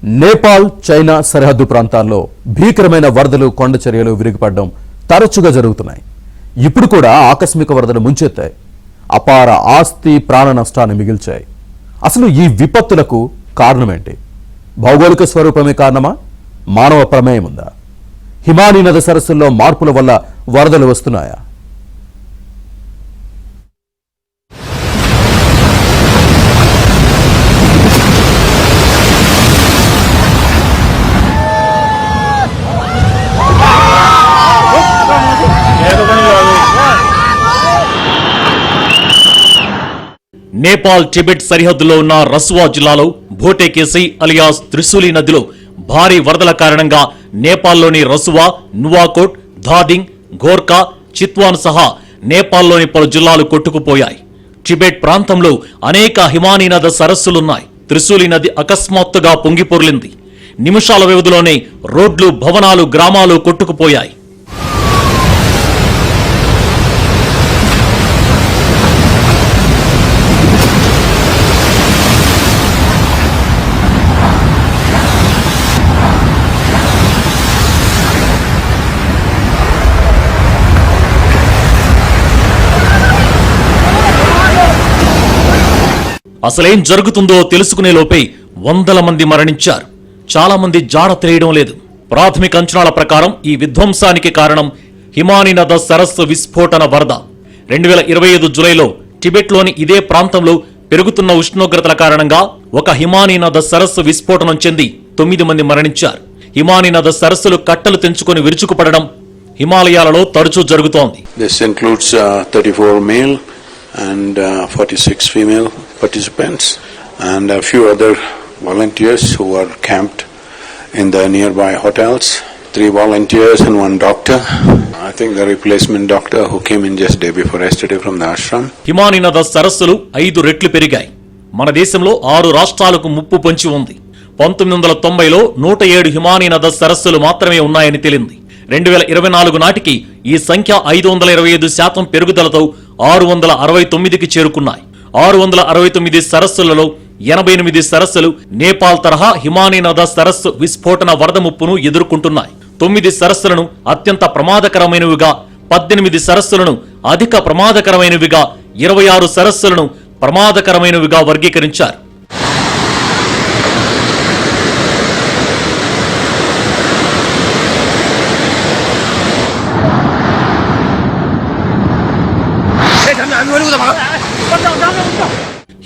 Nepal China సరిహద్దు ప్రాంతాల్లో భీకరమైన వరదలు కొండ చర్యలు విరిగిపడడం తరచుగా జరుగుతున్నాయి. ఇప్పుడు కూడా ఆకస్మిక వరదలు ముంచెత్తాయి, అపార ఆస్తి ప్రాణ నష్టాన్ని మిగిల్చాయి. అసలు ఈ విపత్తులకు కారణమేంటి? భౌగోళిక స్వరూపమే కారణమా? మానవ ప్రమేయం ఉందా? హిమానీ నది సరస్సుల్లో మార్పుల వల్ల వరదలు వస్తున్నాయా? నేపాల్ టిబెట్ సరిహద్దులో ఉన్న రసువా జిల్లాలో భోటేకేసి అలియాస్ త్రిశూలి నదిలో భారీ వరదల కారణంగా నేపాల్లోని రసువా, నువాకోట్, ధాదింగ్, ఘోర్కా, చిత్వాన్ సహా నేపాల్లోని పలు జిల్లాలు కొట్టుకుపోయాయి. టిబెట్ ప్రాంతంలో అనేక హిమానీ నద సరస్సులున్నాయి. త్రిశూలి నది అకస్మాత్తుగా పొంగిపొర్లింది. నిమిషాల వ్యవధిలోనే రోడ్లు, భవనాలు, గ్రామాలు కొట్టుకుపోయాయి. అసలేం జరుగుతుందో తెలుసుకునే లోపే వందల మంది మరణించారు. చాలా మంది జాడ తెలియడం లేదు. ప్రాథమిక అంచనాల ప్రకారం ఈ విధ్వంసానికి కారణం హిమానీ నద సరస్సు విస్ఫోటన వరద. 2025 జూలైలో టిబెట్లోని ఇదే ప్రాంతంలో పెరుగుతున్న ఉష్ణోగ్రతల కారణంగా ఒక హిమానీ నద సరస్సు విస్ఫోటనం చెంది 9 మంది మరణించారు. హిమానీ నద సరస్సులు కట్టలు తెంచుకొని విరుచుకుపడడం హిమాలయాలలో తరచూ జరుగుతోంది. This includes 34 male and 46 female participants and a few other volunteers who are camped in the nearby hotels. 3 volunteers and 1 doctor. I think the replacement doctor who came in just day before yesterday from the ashram. హిమానీ నద సరస్సులు 5 రెట్లు పెరిగాయి. మన దేశంలో 6 రాష్ట్రాలకు ముప్పు పొంచి ఉంది. 1990లో 107 హిమానీ నద సరస్సులు మాత్రమే ఉన్నాయని తేలింది. 2024 నాటికి ఈ సంఖ్య 525% పెరుగుదలతో 669కి చేరుకున్నాయి. 669 సరస్సులలో 88 సరస్సులు నేపాల్ తరహా హిమానీ నద సరస్సు విస్ఫోటన వరద ముప్పును ఎదుర్కొంటున్నాయి. 9 సరస్సులను అత్యంత ప్రమాదకరమైనవిగా, 18 సరస్సులను అధిక ప్రమాదకరమైనవిగా, 26 సరస్సులను ప్రమాదకరమైనవిగా వర్గీకరించారు.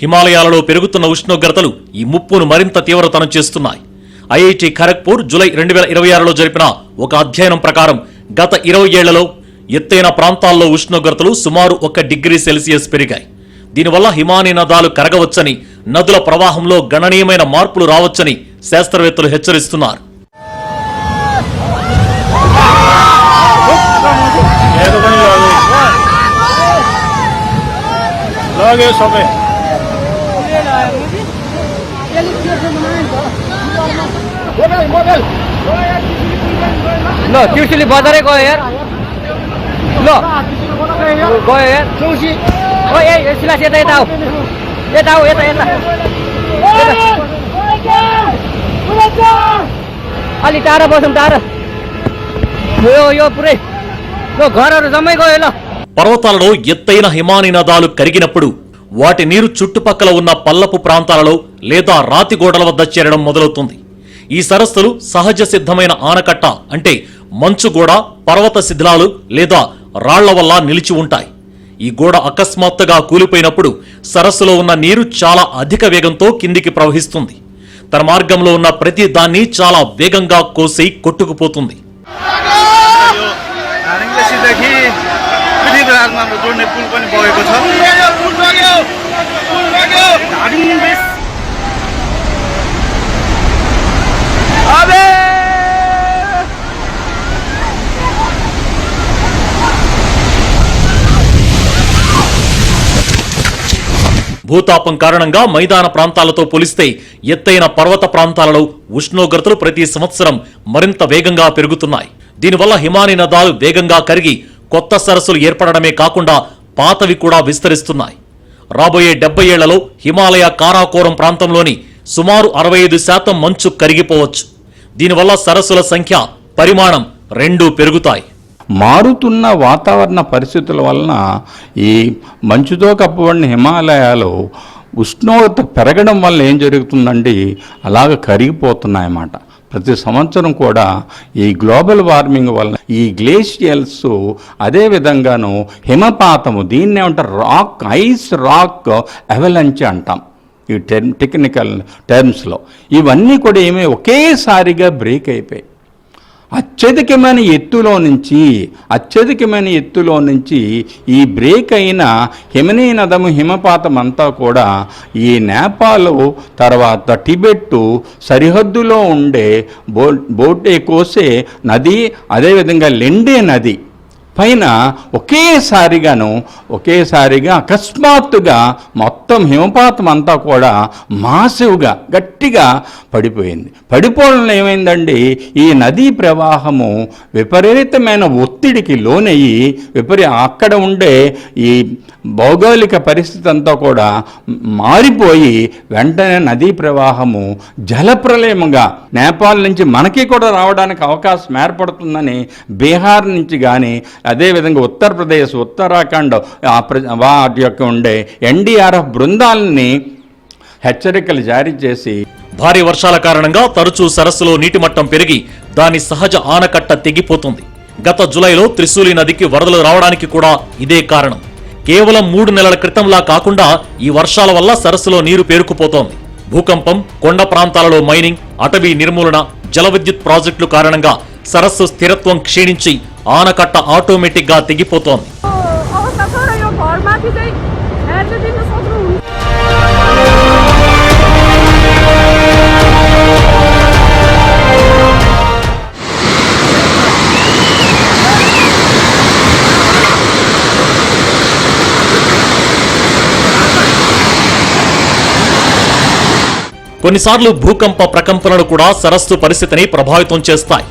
హిమాలయాలలో పెరుగుతున్న ఉష్ణోగ్రతలు ఈ ముప్పును మరింత తీవ్రతరం చేస్తున్నాయి. ఐఐటి ఖరగ్పూర్ జూలై 2026లో జరిపిన ఒక అధ్యయనం ప్రకారం గత 20 ఏళ్లలో ఎత్తైన ప్రాంతాల్లో ఉష్ణోగ్రతలు సుమారు 1 డిగ్రీ సెల్సియస్ పెరిగాయి. దీనివల్ల హిమానీ నదాలు కరగవచ్చని, నదుల ప్రవాహంలో గణనీయమైన మార్పులు రావచ్చని శాస్త్రవేత్తలు హెచ్చరిస్తున్నారు. लो त्रिशूली बजारै गयो यार लो गयो यार चौसी ओ ए सिलास यता यता आऊ यता यता अलि टाढा बसौँ टाढा यो पुरै लो घरहरु जम्मै गयो ल. పర్వతాలలో ఎత్తైన హిమానీ నదాలు కరిగినప్పుడు వాటి నీరు చుట్టుపక్కల ఉన్న పల్లపు ప్రాంతాలలో లేదా రాతి గోడల వద్ద చేరడం మొదలవుతుంది. ఈ సరస్సులు సహజ సిద్ధమైన ఆనకట్ట అంటే మంచు గోడ, పర్వత శిథిలాలు లేదా రాళ్ల వల్ల నిలిచి ఉంటాయి. ఈ గోడ అకస్మాత్తుగా కూలిపోయినప్పుడు సరస్సులో ఉన్న నీరు చాలా అధిక వేగంతో కిందికి ప్రవహిస్తుంది. తన మార్గంలో ఉన్న ప్రతి దాన్ని చాలా వేగంగా కోసి కొట్టుకుపోతుంది. భూతాపం కారణంగా మైదాన ప్రాంతాలతో పోలిస్తే ఎత్తైన పర్వత ప్రాంతాలలో ఉష్ణోగ్రతలు ప్రతి సంవత్సరం మరింత వేగంగా పెరుగుతున్నాయి. దీనివల్ల హిమానీ నదాలు వేగంగా కరిగి కొత్త సరస్సులు ఏర్పడడమే కాకుండా పాతవి కూడా విస్తరిస్తున్నాయి. రాబోయే 70 ఏళ్లలో హిమాలయ కారాకోరం ప్రాంతంలోని సుమారు 65% మంచు కరిగిపోవచ్చు. దీనివల్ల సరస్సుల సంఖ్య, పరిమాణం రెండూ పెరుగుతాయి. మారుతున్న వాతావరణ పరిస్థితుల వలన ఈ మంచుతో కప్పబడిన హిమాలయాలు ఉష్ణోగ్రత పెరగడం వల్ల ఏం జరుగుతుందండి, అలాగ కరిగిపోతున్నాయన్నమాట. ప్రతి సంవత్సరం కూడా ఈ గ్లోబల్ వార్మింగ్ వలన ఈ గ్లేషియల్స్, అదేవిధంగాను హిమపాతము, దీన్ని ఏమంటారు, ఐస్ రాక్ అవలంచ్ అంటాం ఈ టెక్నికల్ టర్మ్స్లో. ఇవన్నీ కూడా ఒకేసారిగా బ్రేక్ అయిపోయాయి. అత్యధికమైన ఎత్తులో నుంచి ఈ బ్రేక్ అయిన హిమనీనదము, హిమపాతం అంతా కూడా ఈ నేపాల్, తర్వాత టిబెట్టు సరిహద్దులో ఉండే బోటే కోసే నది, అదేవిధంగా లెండే నది పైన ఒకేసారిగా అకస్మాత్తుగా మొత్తం హిమపాతం అంతా కూడా మాసివ్గా గట్టిగా పడిపోయింది. పడిపోవడంలో ఏమైందండి, ఈ నదీ ప్రవాహము విపరీతమైన ఒత్తిడికి లోనయ్యి అక్కడ ఉండే ఈ భౌగోళిక పరిస్థితి అంతా కూడా మారిపోయి వెంటనే నదీ ప్రవాహము జలప్రలయముగా నేపాల్ నుంచి మనకి కూడా రావడానికి అవకాశం ఏర్పడుతుందని బీహార్ నుంచి కానీ, అదేవిధంగా ఉత్తరప్రదేశ్, ఉత్తరాఖండ్ వాటి యొక్క ఉండే ఎన్డీఆర్ఎఫ్ బృందాలని హెచ్చరికలు జారీ చేసి, భారీ వర్షాల కారణంగా తరచూ సరస్సులో నీటి మట్టం పెరిగి దాని సహజ ఆనకట్ట తెగిపోతుంది. గత జులైలో త్రిశూలి నదికి వరదలు రావడానికి కూడా ఇదే కారణం. కేవలం 3 నెలల క్రితంలా కాకుండా ఈ వర్షాల వల్ల సరస్సులో నీరు పేరుకుపోతోంది. భూకంపం, కొండ ప్రాంతాలలో మైనింగ్, అటవీ నిర్మూలన, జల విద్యుత్ ప్రాజెక్టుల కారణంగా సరస్సు స్థిరత్వం క్షీణించి ఆనకట్ట ఆటోమేటిక్ గా తెగిపోతోంది. కొన్నిసార్లు భూకంప ప్రకంపనలు కూడా సరస్సు పరిస్థితిని ప్రభావితం చేస్తాయి.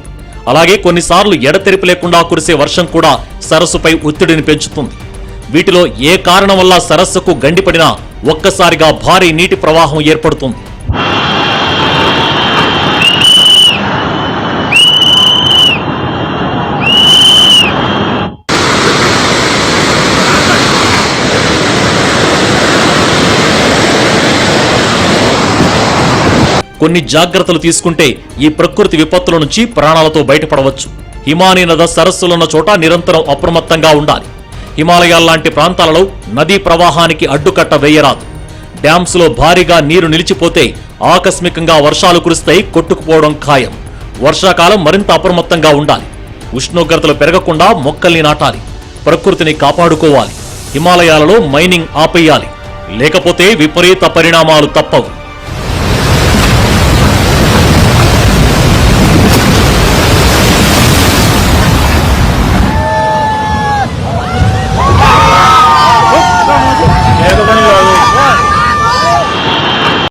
అలాగే కొన్నిసార్లు ఎడతెరిపి లేకుండా కురిసే వర్షం కూడా సరస్సుపై ఒత్తిడిని పెంచుతుంది. వీటిలో ఏ కారణం వల్ల సరస్సుకు గండిపడినా ఒక్కసారిగా భారీ నీటి ప్రవాహం ఏర్పడుతుంది. కొన్ని జాగ్రత్తలు తీసుకుంటే ఈ ప్రకృతి విపత్తుల నుంచి ప్రాణాలతో బయటపడవచ్చు. హిమానీ నద సరస్సులున్న చోట నిరంతరం అప్రమత్తంగా ఉండాలి. హిమాలయాల్లాంటి ప్రాంతాలలో నదీ ప్రవాహానికి అడ్డుకట్ట వేయరాదు. డ్యామ్స్ లో భారీగా నీరు నిలిచిపోతే ఆకస్మికంగా వర్షాలు కురుస్తాయి, కొట్టుకుపోవడం ఖాయం. వర్షాకాలం మరింత అప్రమత్తంగా ఉండాలి. ఉష్ణోగ్రతలు పెరగకుండా మొక్కల్ని నాటాలి. ప్రకృతిని కాపాడుకోవాలి. హిమాలయాలలో మైనింగ్ ఆపేయాలి, లేకపోతే విపరీత పరిణామాలు తప్పవు.